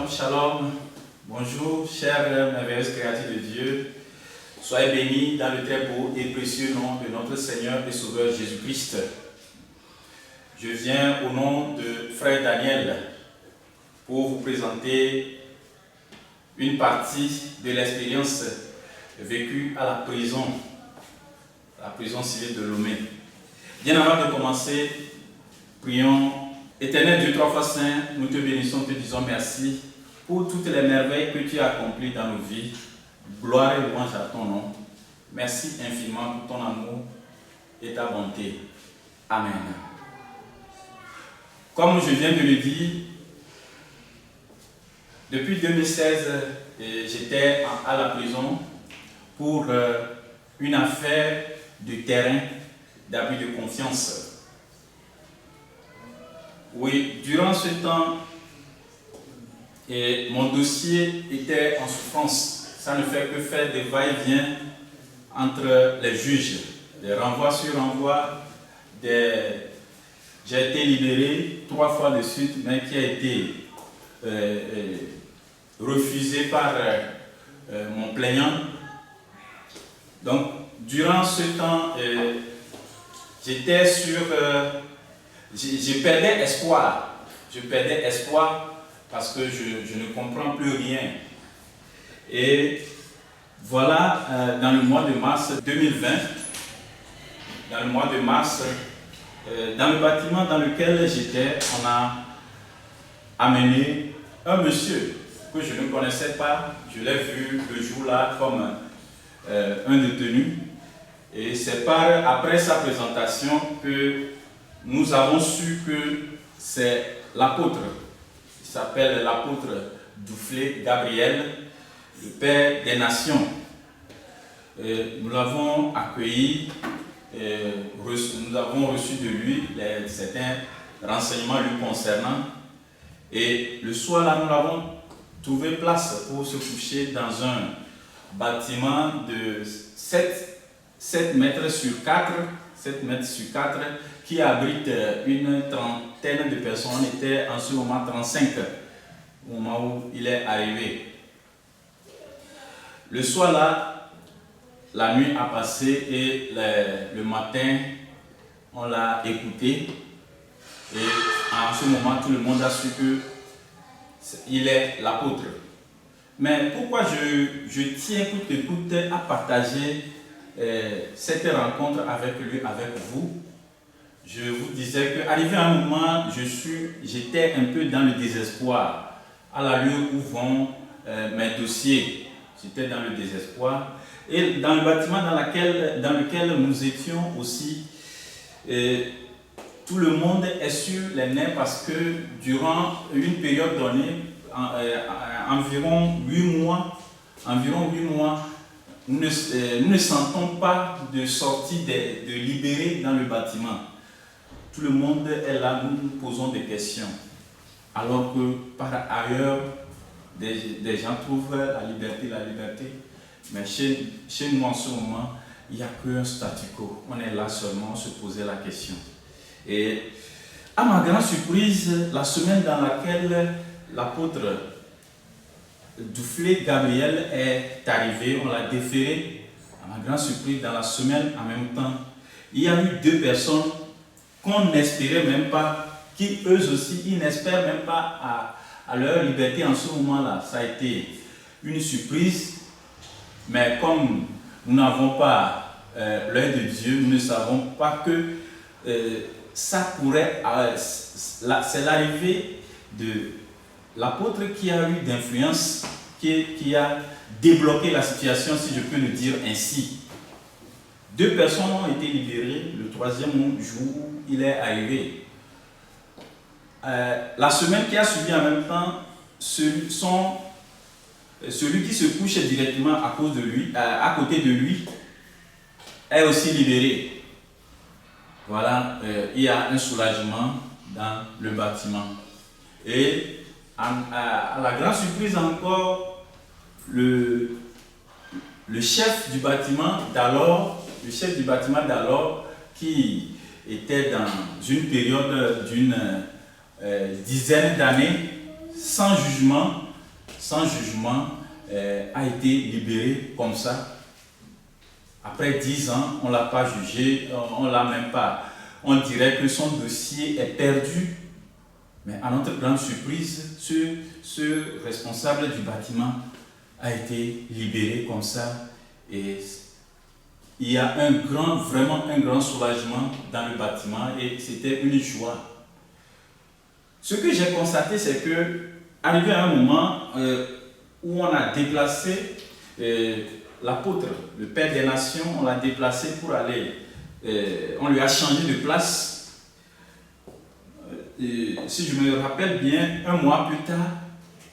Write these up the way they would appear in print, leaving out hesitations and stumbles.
Shalom, bonjour, chers merveilleuses créatures de Dieu. Soyez bénis dans le très beau et précieux nom de notre Seigneur et Sauveur Jésus-Christ. Je viens au nom de Frère Daniel pour vous présenter une partie de l'expérience vécue à la prison civile de Lomé. Bien avant de commencer, prions. Éternel Dieu, trois fois saint, nous te bénissons, te disons merci pour toutes les merveilles que tu as accomplies dans nos vies. Gloire et louange à ton nom. Merci infiniment pour ton amour et ta bonté. Amen. Comme je viens de le dire, depuis 2016, j'étais à la prison pour une affaire de terrain d'abus de confiance. Oui, durant ce temps, mon dossier était en souffrance. Ça ne fait que faire des va-et-vient entre les juges, des renvois sur renvois. J'ai été libéré 3 fois de suite, mais qui a été refusé par mon plaignant. Donc, durant ce temps, j'étais sur... je perdais espoir. Je perdais espoir parce que je ne comprends plus rien. Et voilà, dans le mois de mars 2020, dans le bâtiment dans lequel j'étais, on a amené un monsieur que je ne connaissais pas. Je l'ai vu le jour-là comme un détenu. Et c'est après sa présentation que nous avons su que c'est l'apôtre. Il s'appelle l'apôtre Duflé Gabriel, le Père des Nations. Nous l'avons accueilli, nous avons reçu de lui certains renseignements lui concernant. Et le soir là, nous l'avons trouvé place pour se coucher dans un bâtiment de 7 mètres sur 4, qui abrite une trentaine de personnes. On était en ce moment 35 au moment où il est arrivé. Le soir là, la nuit a passé et le matin, on l'a écouté. Et en ce moment, tout le monde a su qu'il est l'apôtre. Mais pourquoi je tiens coûte que coûte à partager cette rencontre avec lui, avec vous? Je vous disais qu'arrivé à un moment, j'étais un peu dans le désespoir. À l'allure où vont mes dossiers, j'étais dans le désespoir. Et dans le bâtiment dans lequel nous étions aussi, tout le monde est sur les nerfs parce que durant une période donnée, environ 8 mois, nous ne sentons pas de sortie de libérés dans le bâtiment. Tout le monde est là, nous nous posons des questions. Alors que par ailleurs, des gens trouvent la liberté. Mais chez nous en ce moment, il n'y a qu'un statu quo. On est là seulement, on se posait la question. Et à ma grande surprise, la semaine dans laquelle l'apôtre Duflé Gabriel est arrivé, on l'a déféré. À ma grande surprise, dans la semaine en même temps, il y a eu 2 personnes qu'on n'espérait même pas, qui eux aussi, ils n'espèrent même pas à leur liberté en ce moment-là. Ça a été une surprise, mais comme nous n'avons pas l'œil de Dieu, nous ne savons pas que ça pourrait... c'est l'arrivée de l'apôtre qui a eu d'influence, qui a débloqué la situation, si je peux le dire ainsi. 2 personnes ont été libérées le 3e jour où il est arrivé. La semaine qui a suivi en même temps, celui qui se couche directement à côté de lui, est aussi libéré. Voilà, il y a un soulagement dans le bâtiment. Et à la grande surprise encore, le chef du bâtiment d'alors, qui était dans une période d'une dizaine d'années, sans jugement, sans jugement, a été libéré comme ça. Après 10 ans, on ne l'a pas jugé, on ne l'a même pas. On dirait que son dossier est perdu. Mais à notre grande surprise, ce responsable du bâtiment a été libéré comme ça. Et il y a vraiment un grand soulagement dans le bâtiment et c'était une joie. Ce que j'ai constaté, c'est que, arrivé à un moment où on a déplacé l'apôtre, le Père des Nations, on l'a déplacé pour aller, on lui a changé de place. Si je me rappelle bien, un mois plus tard,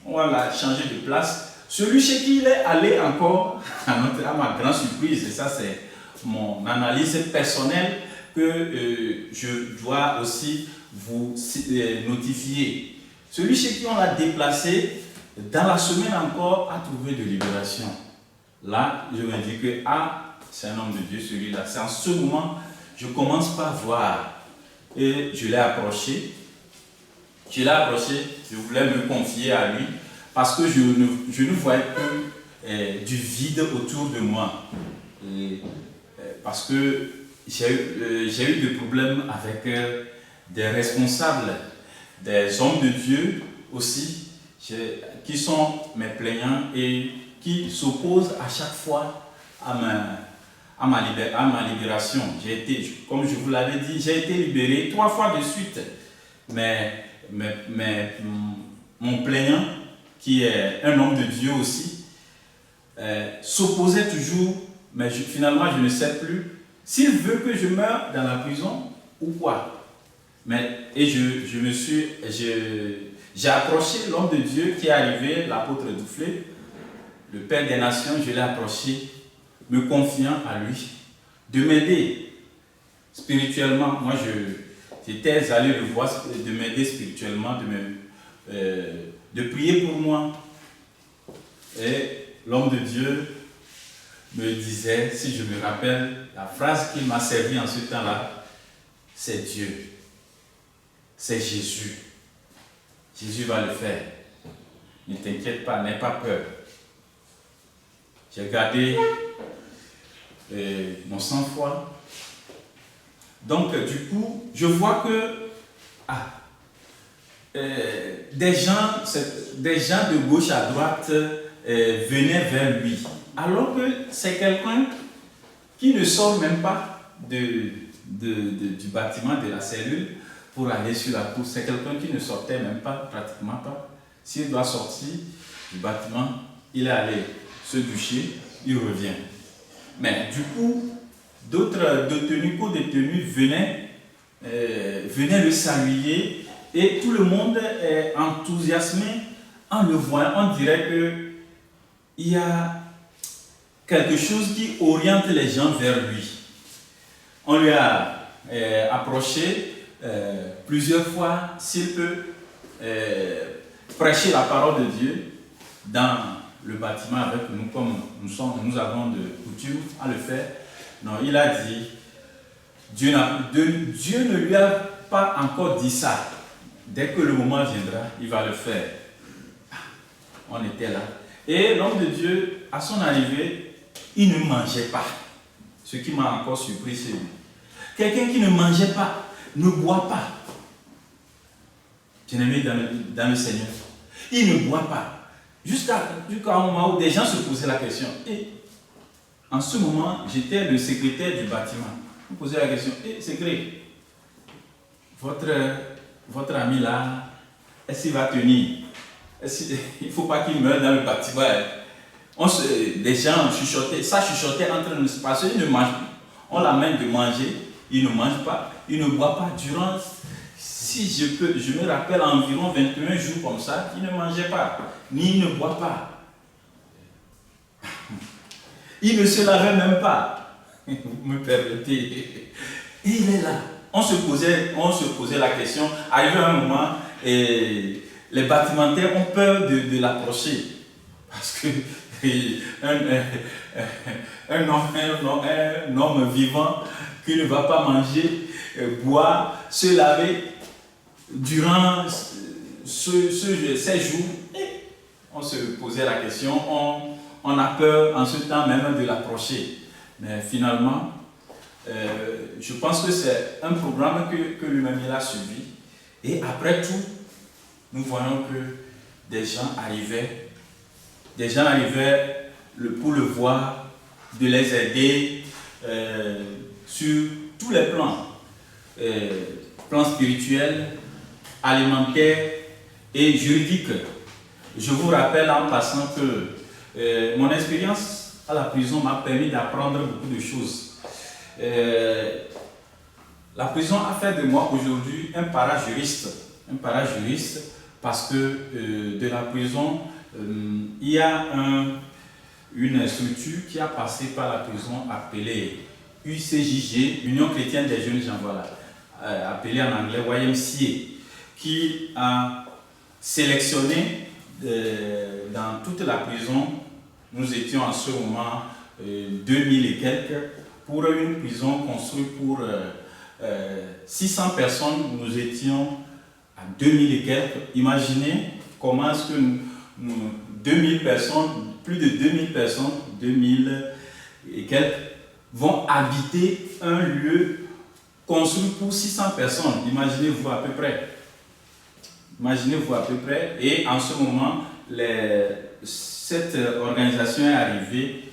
on l'a changé de place. Celui chez qui il est allé encore, à ma grande surprise, et ça c'est mon analyse personnelle que je dois aussi vous notifier. Celui chez qui on l'a déplacé, dans la semaine encore, a trouvé de libération. Là, je me dis que c'est un homme de Dieu celui-là. C'est en ce moment, je commence par voir. Et je l'ai approché. Je voulais me confier à lui parce que je ne voyais que du vide autour de moi. Parce que j'ai eu des problèmes avec des responsables, des hommes de Dieu aussi, qui sont mes plaignants et qui s'opposent à chaque fois à ma libération. Comme je vous l'avais dit, j'ai été libéré 3 fois de suite. Mais mon plaignant, qui est un homme de Dieu aussi, s'opposait toujours, mais finalement je ne sais plus s'il veut que je meure dans la prison ou quoi. J'ai approché l'homme de Dieu qui est arrivé, l'apôtre Doufflet, le Père des Nations, je l'ai approché, me confiant à lui, de m'aider spirituellement. Moi, j'étais allé le voir, de m'aider spirituellement, de prier pour moi. Et l'homme de Dieu me disait, si je me rappelle, la phrase qui m'a servi en ce temps-là, c'est Dieu, c'est Jésus. Jésus va le faire. Ne t'inquiète pas, n'aie pas peur. J'ai gardé mon sang-froid. Donc, du coup, je vois que des gens de gauche à droite venaient vers lui. Alors que c'est quelqu'un qui ne sort même pas du bâtiment de la cellule pour aller sur la cour. C'est quelqu'un qui ne sortait même pas, pratiquement pas. S'il doit sortir du bâtiment, il est allé se doucher, il revient. Mais du coup, d'autres détenus, co-détenus venaient le saluer et tout le monde est enthousiasmé en le voyant. On dirait qu'il y a quelque chose qui oriente les gens vers lui. On lui a approché plusieurs fois s'il peut prêcher la parole de Dieu dans le bâtiment avec nous, comme nous avons de coutume à le faire. Non, il a dit, Dieu ne lui a pas encore dit ça. Dès que le moment viendra, il va le faire. On était là. Et l'homme de Dieu, à son arrivée, il ne mangeait pas. Ce qui m'a encore surpris, c'est lui. Quelqu'un qui ne mangeait pas, ne boit pas. Bien-aimé dans le Seigneur. Il ne boit pas. Jusqu'à un moment où des gens se posaient la question. Et en ce moment, j'étais le secrétaire du bâtiment. Je me posais la question. Secret, votre ami là, est-ce qu'il va tenir? Il ne faut pas qu'il meure dans le bâtiment. Des gens chuchotaient, ça chuchotait entre nous. Parce qu'ils ne mangent pas. On l'amène de manger, il ne mange pas, il ne boit pas. Durant, si je me rappelle, environ 21 jours comme ça, il ne mangeait pas, ni il ne boit pas. Il ne se lavait même pas. Vous me permettez. Et il est là. On se posait la question. Arrivé un moment, et les bâtimentaires ont peur de l'approcher. Parce que un homme vivant qui ne va pas manger, boire, se laver durant ces jours, on se posait la question, on a peur en ce temps même de l'approcher. Mais finalement, je pense que c'est un programme que lui-même il a suivi. Et après tout, nous voyons que des gens arrivaient pour le voir, de les aider sur tous les plans, plans spirituels, alimentaires et juridiques. Je vous rappelle en passant que mon expérience à la prison m'a permis d'apprendre beaucoup de choses. La prison a fait de moi aujourd'hui un parajuriste parce que de la prison, il y a une structure qui a passé par la prison appelée UCJG, Union chrétienne des jeunes gens, voilà, appelée en anglais YMCA, qui a sélectionné dans toute la prison, nous étions en ce moment 2000 et quelques, pour une prison construite pour 600 personnes, nous étions à 2000 et quelques. Imaginez comment est-ce que 2000 personnes, plus de 2000 personnes, 2000 et quelques, vont habiter un lieu construit pour 600 personnes. Imaginez-vous à peu près. Et en ce moment, cette organisation est arrivée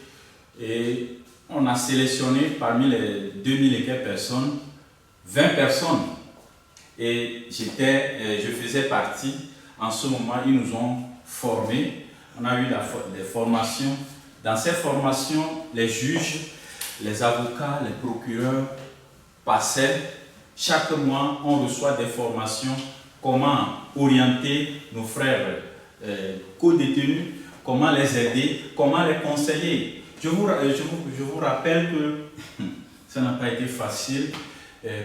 et on a sélectionné parmi les 2000 et quelques personnes, 20 personnes. Et je faisais partie. En ce moment, ils nous ont formés. On a eu des formations. Dans ces formations, les juges, les avocats, les procureurs passaient. Chaque mois, on reçoit des formations. Comment orienter nos frères co-détenus, comment les aider, comment les conseiller. Je vous rappelle que ça n'a pas été facile.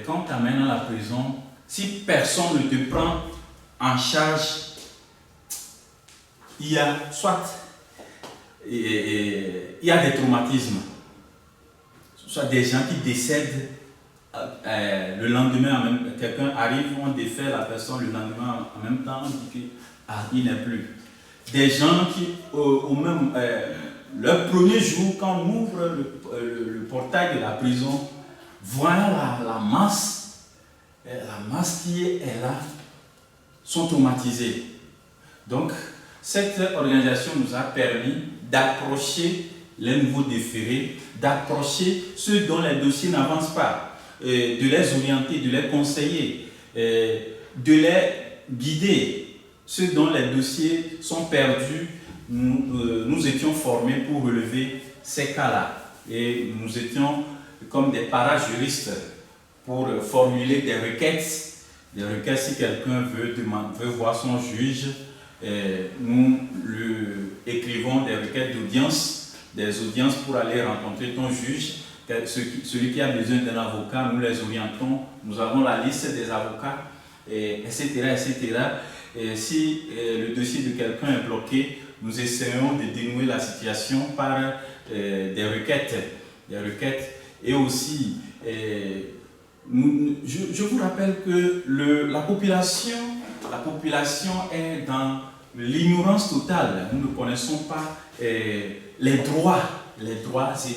Quand tu amènes à la prison, si personne ne te prend en charge, il y a des traumatismes, soit des gens qui décèdent le lendemain, quelqu'un arrive, on défait la personne le lendemain en même temps, on dit qu'il n'est plus. Des gens qui, leur premier jour, quand on ouvre le portail de la prison, voyant la masse qui est là, sont traumatisés. Donc, cette organisation nous a permis d'approcher les nouveaux déférés, d'approcher ceux dont les dossiers n'avancent pas, de les orienter, de les conseiller, de les guider. Ceux dont les dossiers sont perdus, nous étions formés pour relever ces cas-là. Et nous étions comme des parajuristes pour formuler des requêtes. Des requêtes, si quelqu'un veut voir son juge, nous lui écrivons des requêtes d'audience, des audiences pour aller rencontrer ton juge. Celui qui a besoin d'un avocat, nous les orientons. Nous avons la liste des avocats, etc. Et si le dossier de quelqu'un est bloqué, nous essayons de dénouer la situation par des requêtes. Et aussi, je vous rappelle que la population est dans l'ignorance totale. Nous ne connaissons pas les droits et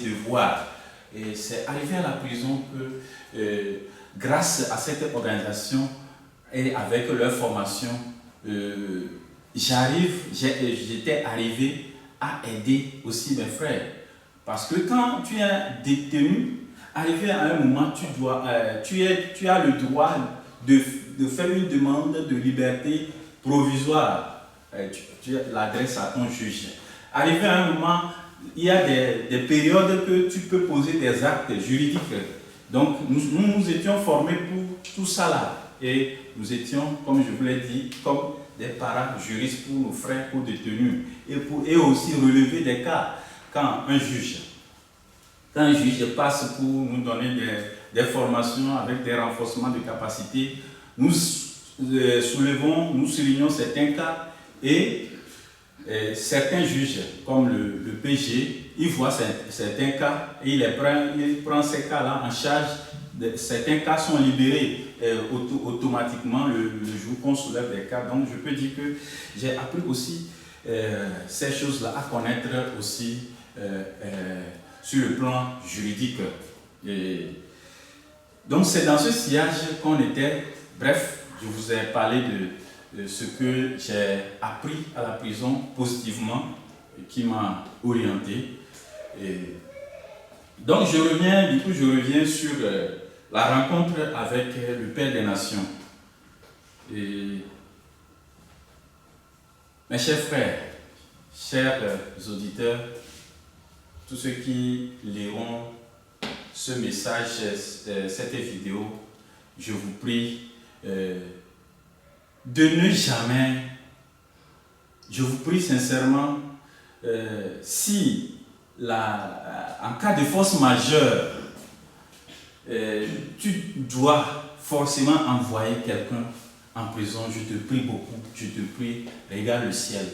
devoirs. Et c'est arrivé à la prison que, grâce à cette organisation et avec leur formation, j'étais arrivé à aider aussi mes frères. Parce que quand tu es détenu, arrivé à un moment, tu as le droit de faire une demande de liberté provisoire. Tu l'adresses à ton juge. Arrivé à un moment, il y a des périodes que tu peux poser des actes juridiques. Donc, nous étions formés pour tout ça là. Et nous étions, comme je vous l'ai dit, comme des parajuristes pour nos frères co-détenus. Et aussi relever des cas. Quand un juge passe pour nous donner des formations avec des renforcements de capacité, nous soulignons certains cas et certains juges, comme le PG, ils voient certains cas et il prend ces cas-là en charge. Certains cas sont libérés automatiquement le jour qu'on soulève des cas. Donc je peux dire que j'ai appris aussi ces choses-là à connaître aussi sur le plan juridique. Et donc c'est dans ce sillage qu'on était. Bref, je vous ai parlé de ce que j'ai appris à la prison positivement et qui m'a orienté. Et donc je reviens sur la rencontre avec le Père des Nations. Et mes chers frères, chers auditeurs, tous ceux qui liront ce message, cette vidéo, je vous prie de ne jamais, je vous prie sincèrement, si en cas de force majeure, tu dois forcément envoyer quelqu'un en prison, je te prie beaucoup, je te prie, regarde le ciel.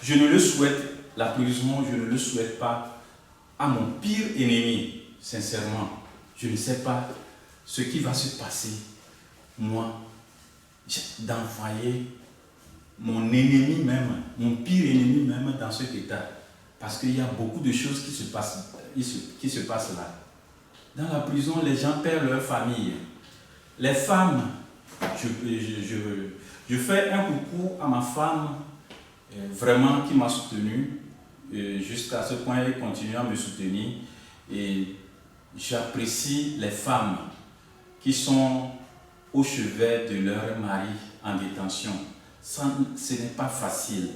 Je ne le souhaite, la prison, je ne le souhaite pas à mon pire ennemi, sincèrement. Je ne sais pas ce qui va se passer, moi, d'envoyer mon ennemi même, mon pire ennemi même dans cet état. Parce qu'il y a beaucoup de choses qui se passent là. Dans la prison, les gens perdent leur famille. Les femmes, je fais un coucou à ma femme, vraiment qui m'a soutenu. Jusqu'à ce point, elle continue à me soutenir. Et j'apprécie les femmes qui sont au chevet de leur mari en détention. Ce n'est pas facile.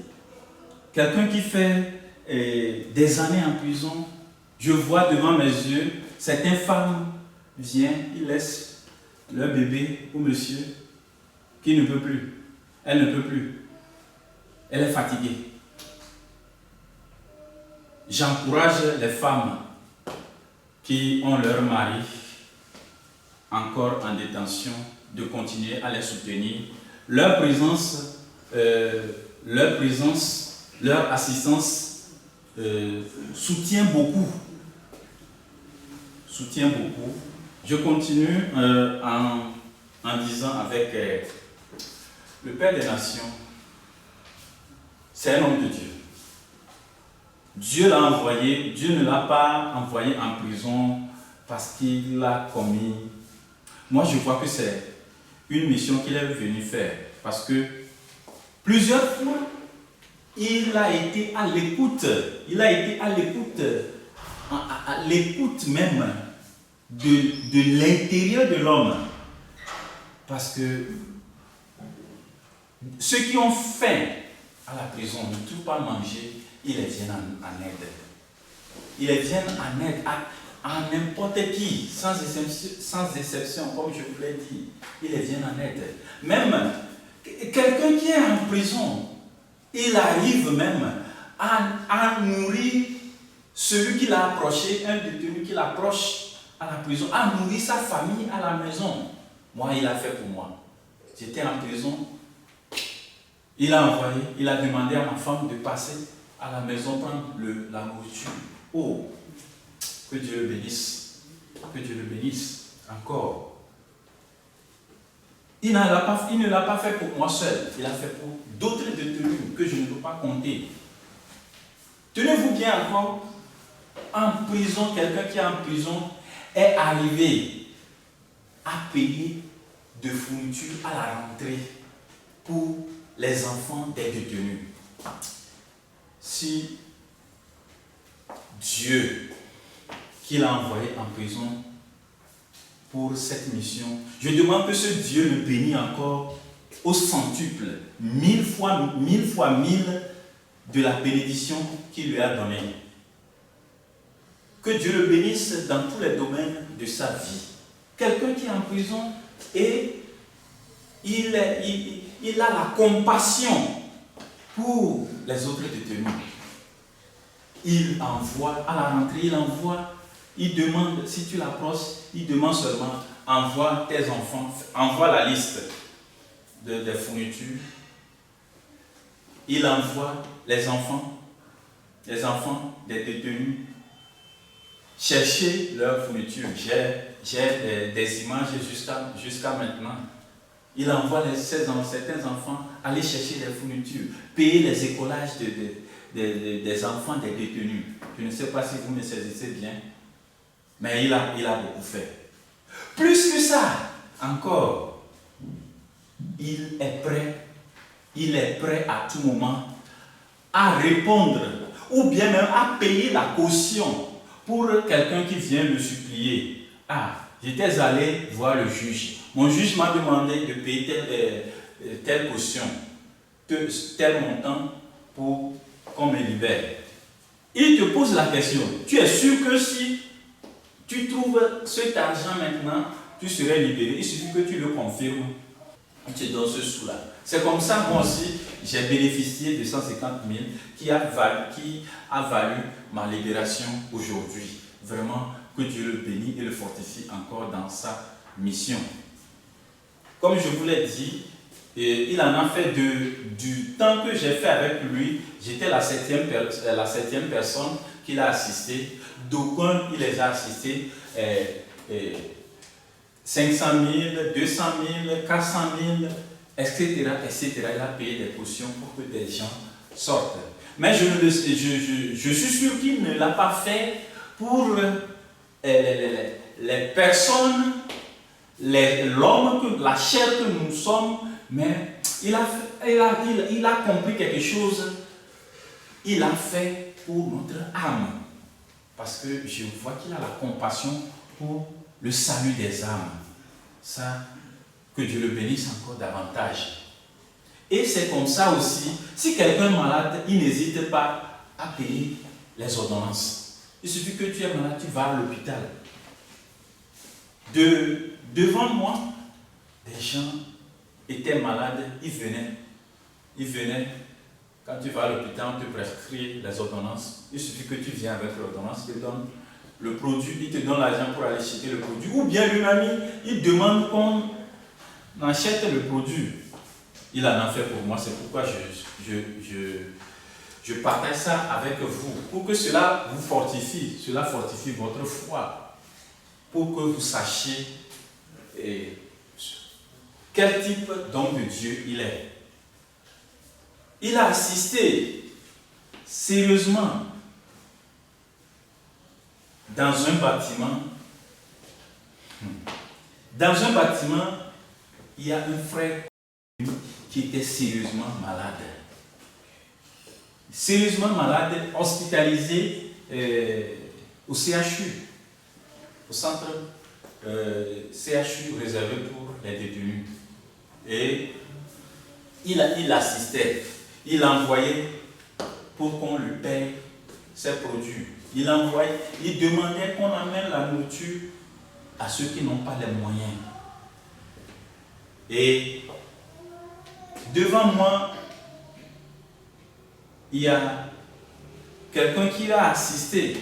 Quelqu'un qui fait des années en prison, je vois devant mes yeux, certaines femmes viennent, ils laissent leur bébé au monsieur qui ne peut plus. Elle ne peut plus. Elle est fatiguée. J'encourage les femmes qui ont leur mari encore en détention de continuer à les soutenir. Leur présence, leur assistance soutient beaucoup. Je continue en disant avec le Père des Nations, c'est un homme de Dieu. Dieu l'a envoyé, Dieu ne l'a pas envoyé en prison parce qu'il a commis. Moi, je vois que c'est une mission qu'il est venu faire parce que plusieurs fois, il a été à l'écoute. Il a été à l'écoute même de l'intérieur de l'homme. Parce que ceux qui ont faim à la prison ne trouvent pas manger, ils les viennent en aide. Ils les viennent en aide à n'importe qui, sans exception, comme je vous l'ai dit. Ils les viennent en aide. Même quelqu'un qui est en prison, il arrive même à nourrir celui qui l'a approché, un détenu qui l'approche à la prison, à nourrir sa famille à la maison. Moi, il a fait pour moi. J'étais en prison. Il a envoyé, il a demandé à ma femme de passer à la maison prendre la nourriture. Oh, que Dieu le bénisse. Que Dieu le bénisse encore. Il ne l'a pas fait pour moi seul. Il a fait pour d'autres détenus que je ne peux pas compter. Tenez-vous bien encore. En prison, quelqu'un qui est en prison est arrivé à payer de fournitures à la rentrée pour les enfants des détenus. Si Dieu, qui l'a envoyé en prison pour cette mission, je demande que ce Dieu le bénisse encore au centuple, 1000 fois 1000 de la bénédiction qu'il lui a donnée. Que Dieu le bénisse dans tous les domaines de sa vie. Quelqu'un qui est en prison et il a la compassion pour les autres détenus. Il envoie, à la rentrée, il demande, si tu l'approches, il demande seulement, envoie tes enfants, envoie la liste des fournitures. Il envoie les enfants des détenus chercher leurs fournitures. J'ai des images jusqu'à maintenant. Il envoie certains enfants aller chercher les fournitures, payer les écolages des enfants des détenus. Je ne sais pas si vous me saisissez bien, mais il a beaucoup fait. Plus que ça, encore, il est prêt à tout moment à répondre ou bien même à payer la caution pour quelqu'un qui vient le supplier. Ah, j'étais allé voir le juge. Mon juge m'a demandé de payer telle caution, tel montant pour qu'on me libère. Il te pose la question, tu es sûr que si tu trouves cet argent maintenant, tu serais libéré? Il suffit que tu le confirmes. Il te donne ce sou-là. C'est comme ça, moi aussi, j'ai bénéficié de 150 000 qui a valu ma libération aujourd'hui. Vraiment, que Dieu le bénisse et le fortifie encore dans sa mission. Comme je vous l'ai dit, il en a fait du temps que j'ai fait avec lui. J'étais la septième personne qu'il a assisté. D'aucuns, il les a assistés 500 000, 200 000, 400 000, etc., etc. Il a payé des cautions pour que des gens sortent. Mais je suis sûr qu'il ne l'a pas fait pour les personnes, l'homme, la chair que nous sommes, mais il a compris quelque chose. Il a fait pour notre âme. Parce que je vois qu'il a la compassion pour le salut des âmes. Ça, que Dieu le bénisse encore davantage. Et c'est comme ça aussi, si quelqu'un est malade, il n'hésite pas à payer les ordonnances. Il suffit que tu es malade, tu vas à l'hôpital. Devant moi, des gens étaient malades, ils venaient. Quand tu vas à l'hôpital, on te prescrit les ordonnances. Il suffit que tu viens avec l'ordonnance, il te donne le produit, il te donne l'argent pour aller acheter le produit. Ou bien lui-même, il demande qu'on achète le produit. Il en a fait pour moi, c'est pourquoi je partage ça avec vous. Pour que cela vous fortifie, cela fortifie votre foi. Pour que vous sachiez quel type d'homme de Dieu il est. Il a assisté sérieusement dans un bâtiment. Dans un bâtiment, il y a un frère qui était sérieusement malade. Sérieusement malade, hospitalisé au CHU, au centre CHU réservé pour les détenus. Et il assistait. Il envoyait pour qu'on lui paye ses produits. Il demandait qu'on amène la nourriture à ceux qui n'ont pas les moyens. Et devant moi, il y a quelqu'un qui l'a assisté.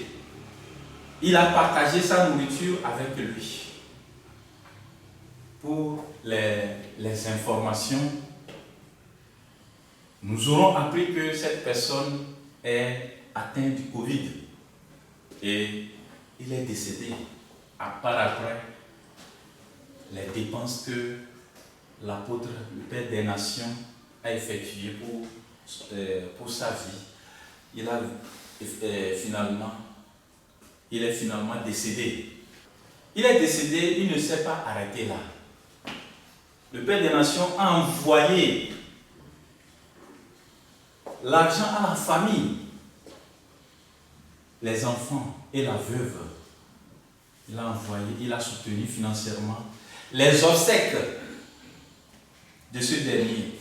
Il a partagé sa nourriture avec lui. Pour les informations, nous aurons appris que cette personne est atteinte du Covid et il est décédé. À part après les dépenses que l'apôtre, le Père des Nations, a effectuées pour sa vie, il est finalement décédé. Il est décédé, il ne s'est pas arrêté là. Le Père des Nations a envoyé l'argent à la famille, les enfants et la veuve. Il a envoyé, il a soutenu financièrement les obsèques de ce dernier.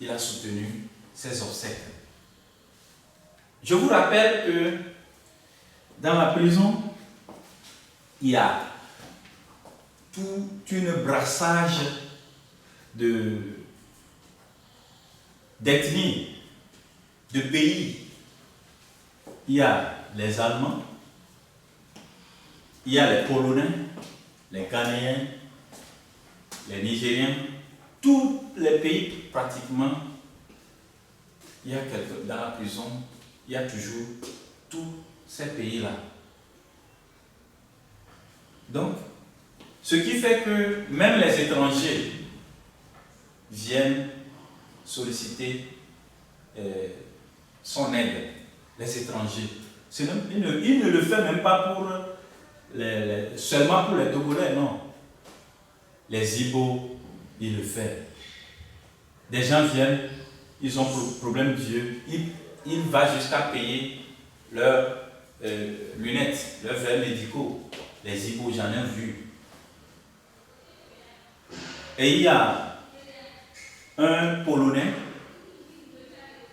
Il a soutenu ses obsèques. Je vous rappelle que dans la prison, il y a tout un brassage d'ethnies, de pays. Il y a les Allemands, il y a les Polonais, les Ghanéens, les Nigériens, tous les pays pratiquement. Il y a dans la prison, il y a toujours tous ces pays-là. Donc, ce qui fait que même les étrangers viennent solliciter son aide, les étrangers. Il ne le fait même pas pour seulement pour les Togolais, non. Les Ibo, il le fait. Des gens viennent, ils ont problème d'yeux, il va jusqu'à payer leurs lunettes, leurs verres médicaux. Les Ibo, j'en ai vu. Et il y a un Polonais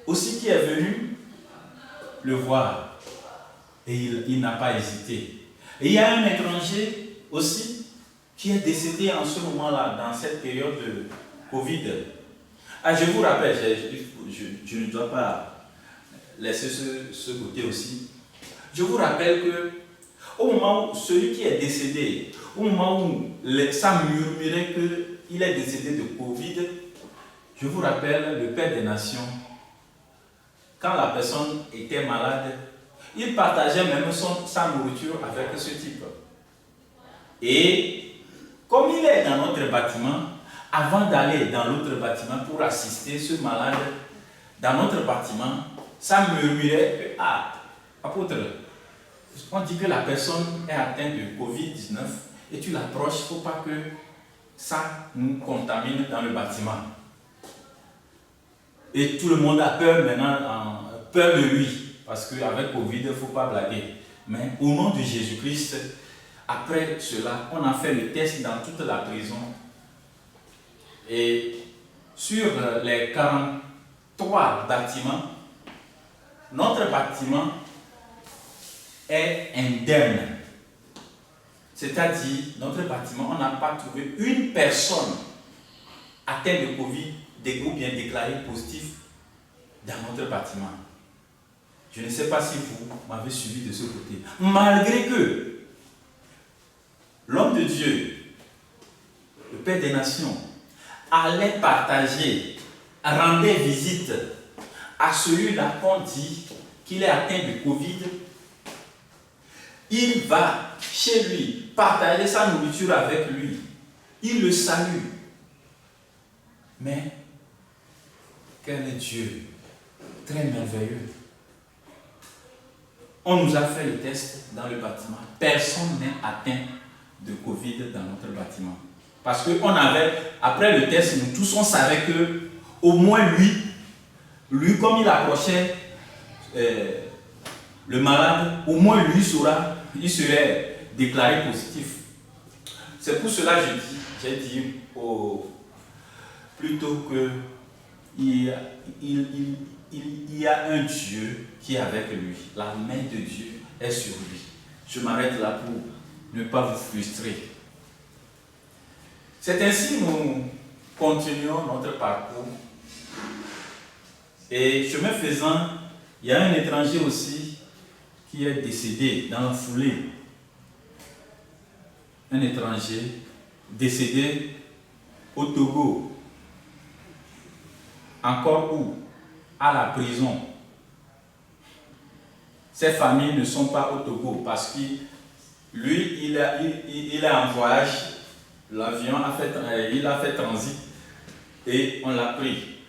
aussi qui est venu le voir. Et il n'a pas hésité. Et il y a un étranger aussi qui est décédé en ce moment-là, dans cette période de Covid. Ah, je vous rappelle, je ne dois pas laisser ce côté aussi. Je vous rappelle que au moment où celui qui est décédé, au moment où ça murmurait qu'il est décédé de Covid, je vous rappelle le Père des Nations, quand la personne était malade, il partageait même sa nourriture avec ce type. Et comme il est dans notre bâtiment, avant d'aller dans l'autre bâtiment pour assister ce malade, dans notre bâtiment, ça murmurait que, ah, apôtre, on dit que la personne est atteinte de Covid-19 et tu l'approches, il ne faut pas que ça nous contamine dans le bâtiment. Et tout le monde a peur maintenant, peur de lui, parce qu'avec Covid, il ne faut pas blaguer. Mais au nom de Jésus-Christ, après cela, on a fait le test dans toute la prison. Et sur les 43 bâtiments, notre bâtiment est indemne. C'est-à-dire, notre bâtiment, on n'a pas trouvé une personne atteinte de Covid ou bien déclarée positive dans notre bâtiment. Je ne sais pas si vous m'avez suivi de ce côté. Malgré que l'homme de Dieu, le Père des Nations, allait partager, rendait visite à celui-là qu'on dit qu'il est atteint de Covid, il va chez lui partager sa nourriture avec lui. Il le salue. Mais quel est Dieu? Très merveilleux. On nous a fait le test dans le bâtiment. Personne n'est atteint de Covid dans notre bâtiment. Parce qu'on avait, après le test, nous tous on savait que au moins lui comme il approchait le malade, au moins lui il serait déclaré positif. C'est pour cela que j'ai dit plutôt que il y a un Dieu qui est avec lui. La main de Dieu est sur lui. Je m'arrête là pour ne pas vous frustrer. C'est ainsi que nous continuons notre parcours. Et chemin faisant, il y a un étranger aussi qui est décédé dans la foulée. Un étranger décédé au Togo. Encore où? À la prison. Ses familles ne sont pas au Togo parce que lui, il est en voyage. L'avion a fait transit et on l'a pris.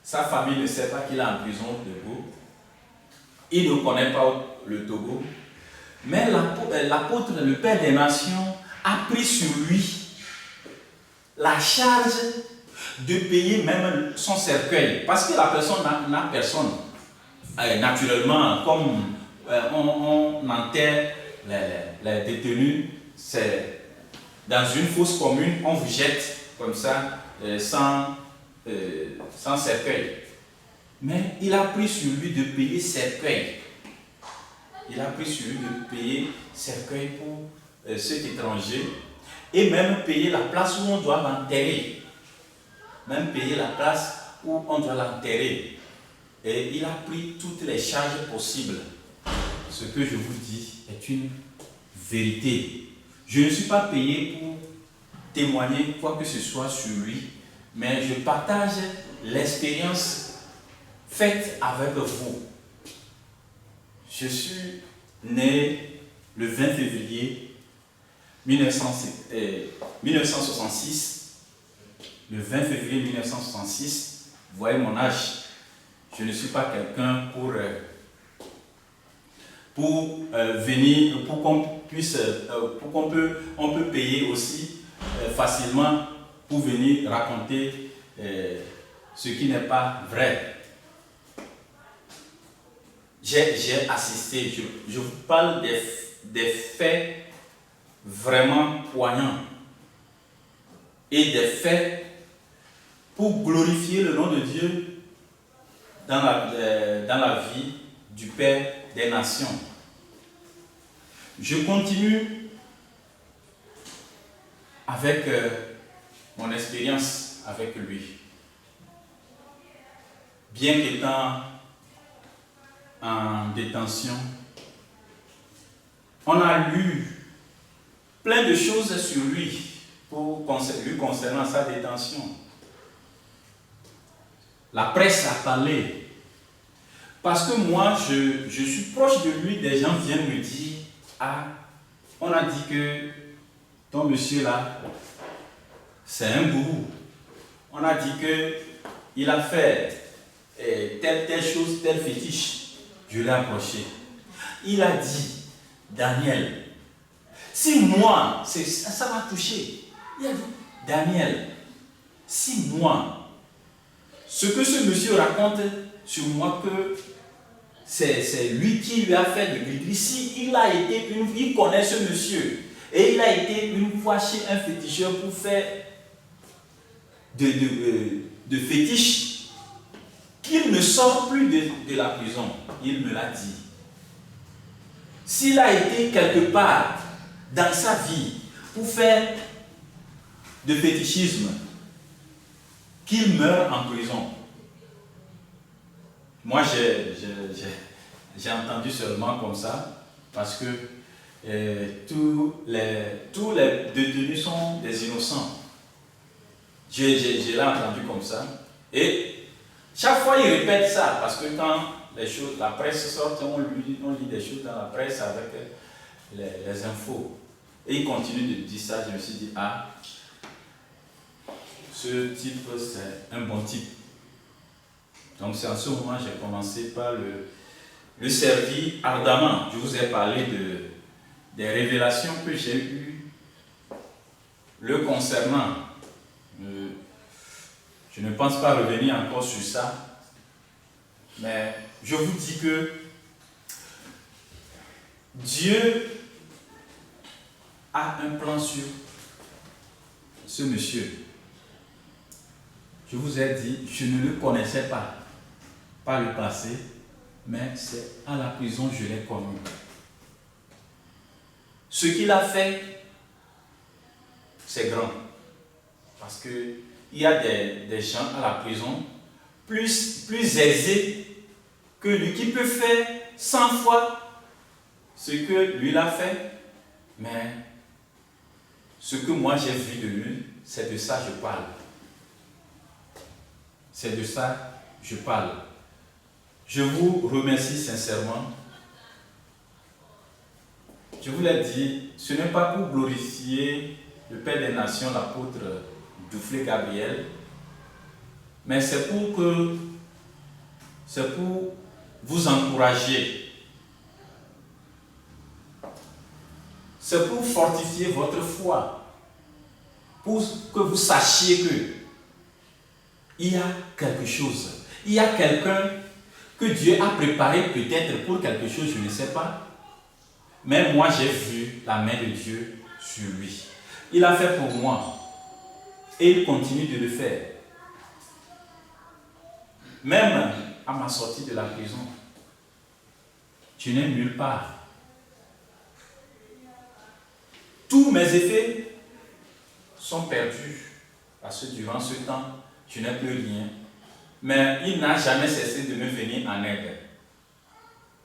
Sa famille ne sait pas qu'il est en prison au Togo. Il ne connaît pas le Togo. Mais l'apôtre, le Père des Nations, a pris sur lui la charge de payer même son cercueil. Parce que la personne n'a personne. Naturellement, comme on enterre les détenus, c'est dans une fosse commune, on vous jette comme ça, sans cercueil. Mais il a pris sur lui de payer cercueil. Il a pris sur lui de payer cercueil pour cet étranger et même payer la place où on doit l'enterrer. Même payer la place où on doit l'enterrer. Et il a pris toutes les charges possibles. Ce que je vous dis est une vérité. Je ne suis pas payé pour témoigner quoi que ce soit sur lui, mais je partage l'expérience faite avec vous. Je suis né le 20 février 1966. Le 20 février 1966, vous voyez mon âge. je ne suis pas quelqu'un pour venir, pour qu'on puisse, on peut payer aussi facilement pour venir raconter ce qui n'est pas vrai. J'ai assisté, je vous parle des faits vraiment poignants et des faits pour glorifier le nom de Dieu dans la vie du Père des nations. Je continue avec mon expérience avec lui. Bien qu'étant en détention, on a lu plein de choses sur lui concernant sa détention. La presse a parlé. Parce que moi, je suis proche de lui, des gens viennent me dire, ah, on a dit que ton monsieur là, c'est un gourou. On a dit qu'il a fait telle chose, tel fétiche. Je l'ai approché. Il a dit, Daniel, si moi, ça m'a touché. Il a dit, Daniel, si moi, ce que ce monsieur raconte sur moi, que c'est lui qui lui a fait de gris. Si il connaît ce monsieur, et il a été une fois chez un féticheur pour faire de fétiche, qu'il ne sort plus de la prison. Il me l'a dit. S'il a été quelque part dans sa vie pour faire de fétichisme, qu'il meure en prison. Moi, j'ai entendu seulement comme ça, parce que tous les détenus sont des innocents. Je l'ai entendu comme ça. Et chaque fois, il répète ça, parce que quand la presse sort, on lit des choses dans la presse avec les infos. Et il continue de dire ça. Je me suis dit, ah, ce type, c'est un bon type. Donc c'est en ce moment que j'ai commencé par le servir ardemment. Je vous ai parlé des révélations que j'ai eues le concernant. Je ne pense pas revenir encore sur ça, mais je vous dis que Dieu a un plan sur ce monsieur. Je vous ai dit, je ne le connaissais pas par le passé, mais c'est à la prison que je l'ai connu. Ce qu'il a fait, c'est grand. Parce qu'il y a des gens à la prison plus aisés que lui, qui peut faire 100 fois ce que lui l'a fait. Mais ce que moi j'ai vu de lui, c'est de ça que je parle. C'est de ça que je parle. Je vous remercie sincèrement. Je vous l'ai dit, ce n'est pas pour glorifier le Père des Nations, l'apôtre Duflé Gabriel, mais c'est pour vous encourager. C'est pour fortifier votre foi, pour que vous sachiez que il y a quelque chose, il y a quelqu'un que Dieu a préparé peut-être pour quelque chose, je ne sais pas. Mais moi, j'ai vu la main de Dieu sur lui. Il a fait pour moi. Et il continue de le faire. Même à ma sortie de la prison, je n'ai nulle part. Tous mes effets sont perdus. Parce que durant ce temps, je n'ai plus rien. Mais il n'a jamais cessé de me venir en aide.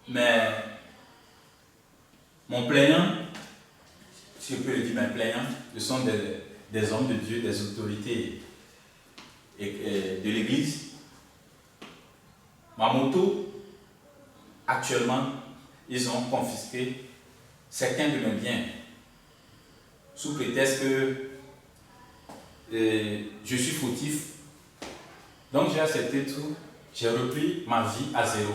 Mais mon plaignant, si je peux le dire, mes plaignants, ce sont des hommes de Dieu, des autorités de l'Église. Ma moto, actuellement, ils ont confisqué certains de mes biens, sous prétexte que je suis fautif. Donc j'ai accepté tout j'ai repris ma vie à zéro.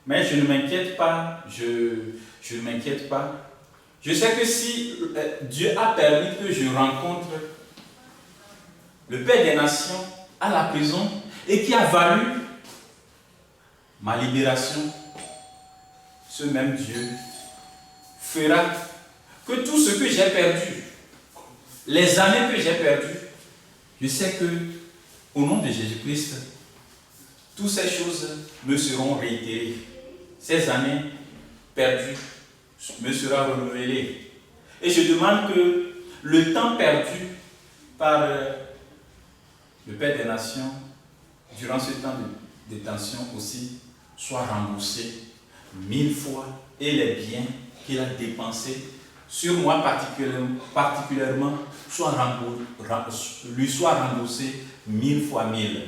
Mais je ne m'inquiète pas, je ne m'inquiète pas. Je sais que si Dieu a permis que je rencontre le Père des Nations à la prison et qui a valu ma libération, ce même Dieu fera que tout ce que j'ai perdu, les années que j'ai perdues, je sais que au nom de Jésus-Christ, toutes ces choses me seront réitérées. Ces années perdues me seront renouvelées. Et je demande que le temps perdu par le Père des Nations, durant ce temps de détention aussi, soit remboursé 1000 fois et les biens qu'il a dépensés sur moi particulièrement lui soit remboursé 1000 fois 1000.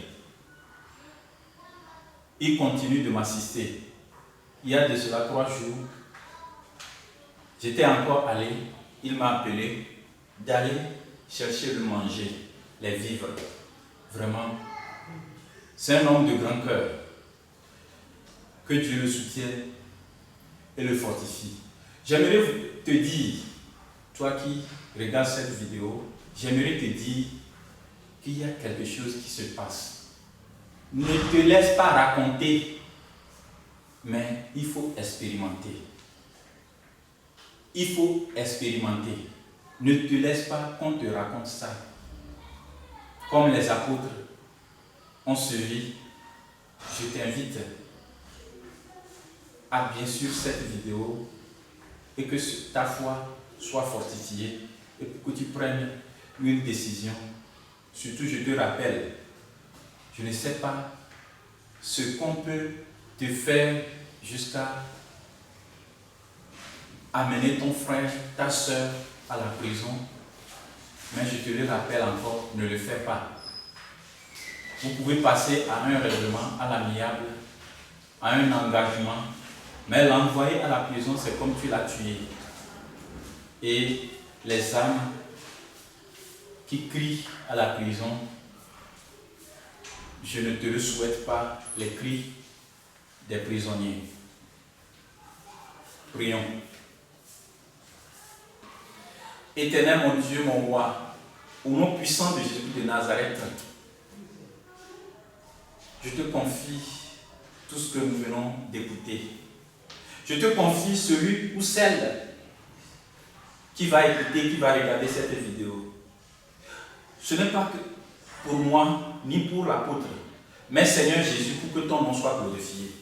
Il continue de m'assister. Il y a de cela 3 jours, j'étais encore allé, il m'a appelé d'aller chercher le manger, les vivres. Vraiment, c'est un homme de grand cœur. Que Dieu le soutienne et le fortifie. J'aimerais te dire, toi qui regardes cette vidéo, j'aimerais te dire qu'il y a quelque chose qui se passe. Ne te laisse pas raconter, mais il faut expérimenter. Il faut expérimenter. Ne te laisse pas qu'on te raconte ça. Comme les apôtres ont suivi, je t'invite à bien suivre cette vidéo et que ta foi soit fortifiée et pour que tu prennes une décision. Surtout, je te rappelle, je ne sais pas ce qu'on peut te faire jusqu'à amener ton frère, ta soeur à la prison, mais je te le rappelle encore, ne le fais pas. Vous pouvez passer à un règlement, à l'amiable, à un engagement, mais l'envoyer à la prison, c'est comme tu l'as tué. Et les âmes qui crient à la prison, je ne te le souhaite pas, les cris des prisonniers. Prions. Éternel mon Dieu, mon roi, au nom puissant de Jésus de Nazareth, je te confie tout ce que nous venons d'écouter. Je te confie celui ou celle qui va écouter, qui va regarder cette vidéo. Ce n'est pas que pour moi, ni pour l'apôtre, mais Seigneur Jésus, pour que ton nom soit glorifié.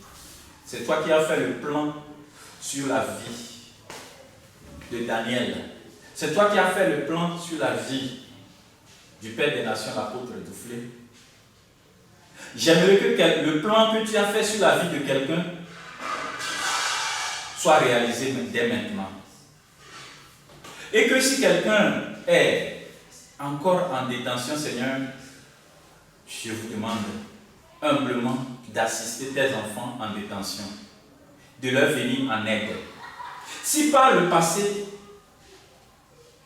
C'est toi qui as fait le plan sur la vie de Daniel. C'est toi qui as fait le plan sur la vie du Père des Nations, l'apôtre Duflé. J'aimerais que le plan que tu as fait sur la vie de quelqu'un soit réalisé dès maintenant. Et que si quelqu'un est encore en détention, Seigneur, je vous demande humblement d'assister tes enfants en détention, de leur venir en aide. Si par le passé,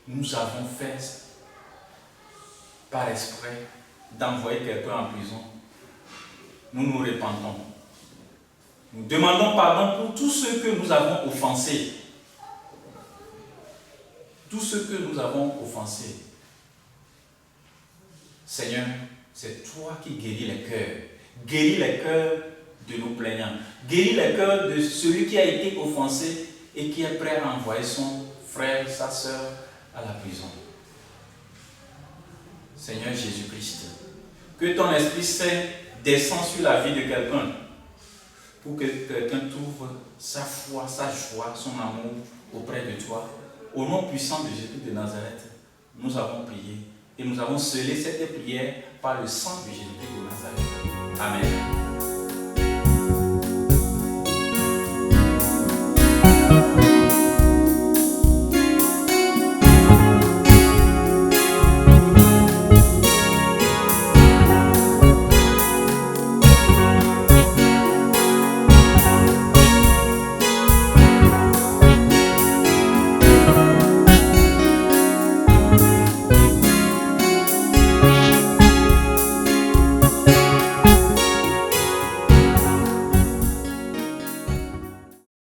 nous avons fait par exprès d'envoyer quelqu'un en prison, nous nous repentons. Nous demandons pardon pour tous ceux que nous avons offensés. Tous ceux que nous avons offensés. Seigneur, c'est toi qui guéris les cœurs. Guéris les cœurs de nos plaignants. Guéris les cœurs de celui qui a été offensé et qui est prêt à envoyer son frère, sa soeur à la prison. Seigneur Jésus-Christ, que ton Esprit Saint descende sur la vie de quelqu'un pour que quelqu'un trouve sa foi, sa joie, son amour auprès de toi. Au nom puissant de Jésus de Nazareth, nous avons prié et nous avons scellé cette prière par le sang de Jésus de Nazareth. Amen.